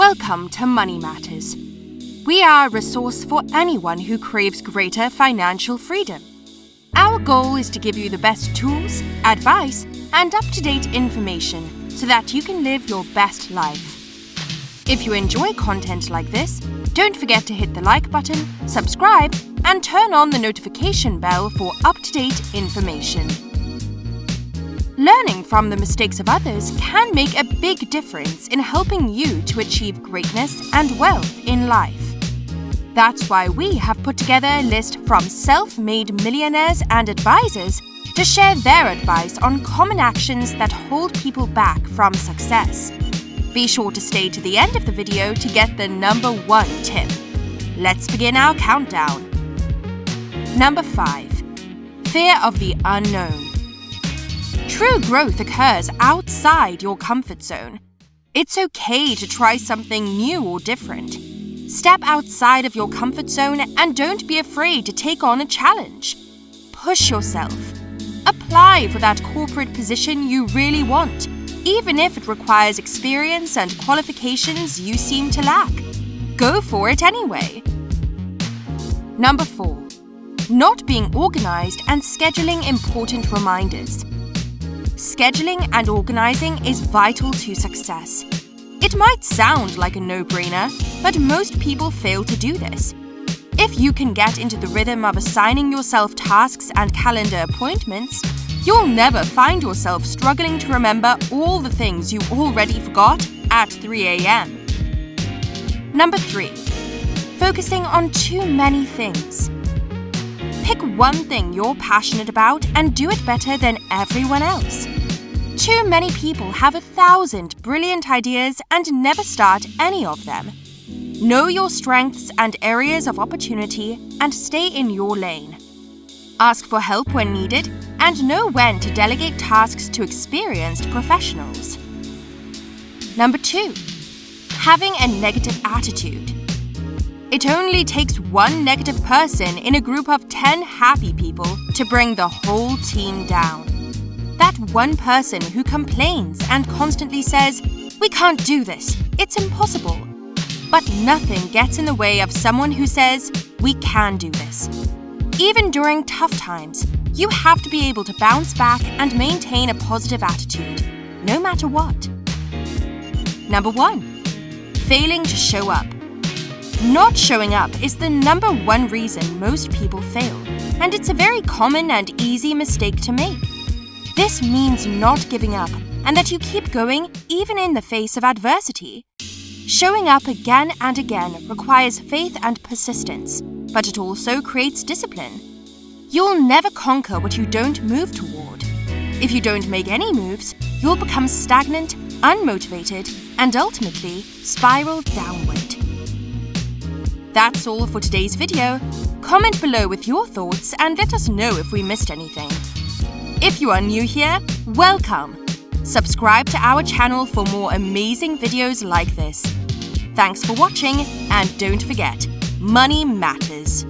Welcome to Money Matters. We are a resource for anyone who craves greater financial freedom. Our goal is to give you the best tools, advice, and up-to-date information so that you can live your best life. If you enjoy content like this, don't forget to hit the like button, subscribe, and turn on the notification bell for up-to-date information. Learning from the mistakes of others can make a big difference in helping you to achieve greatness and wealth in life. That's why we have put together a list from self-made millionaires and advisors to share their advice on common actions that hold people back from success. Be sure to stay to the end of the video to get the number 1 tip. Let's begin our countdown. Number 5. Fear of the unknown. True growth occurs outside your comfort zone. It's okay to try something new or different. Step outside of your comfort zone and don't be afraid to take on a challenge. Push yourself. Apply for that corporate position you really want, even if it requires experience and qualifications you seem to lack. Go for it anyway. Number 4. Not being organized and scheduling important reminders. Scheduling and organizing is vital to success. It might sound like a no-brainer, but most people fail to do this. If you can get into the rhythm of assigning yourself tasks and calendar appointments, you'll never find yourself struggling to remember all the things you already forgot at 3 a.m. Number 3. Focusing on too many things. Pick one thing you're passionate about and do it better than everyone else. Too many people have 1,000 brilliant ideas and never start any of them. Know your strengths and areas of opportunity and stay in your lane. Ask for help when needed and know when to delegate tasks to experienced professionals. Number 2. Having a negative attitude. It only takes one negative person in a group of 10 happy people to bring the whole team down. That one person who complains and constantly says, "We can't do this, it's impossible." But nothing gets in the way of someone who says, "We can do this." Even during tough times, you have to be able to bounce back and maintain a positive attitude, no matter what. Number 1. Failing to show up. Not showing up is the number 1 reason most people fail, and it's a very common and easy mistake to make. This means not giving up and that you keep going even in the face of adversity. Showing up again and again requires faith and persistence, but it also creates discipline. You'll never conquer what you don't move toward. If you don't make any moves, you'll become stagnant, unmotivated, and ultimately spiral downward. That's all for today's video. Comment below with your thoughts and let us know if we missed anything. If you are new here, welcome! Subscribe to our channel for more amazing videos like this. Thanks for watching, and don't forget, money matters.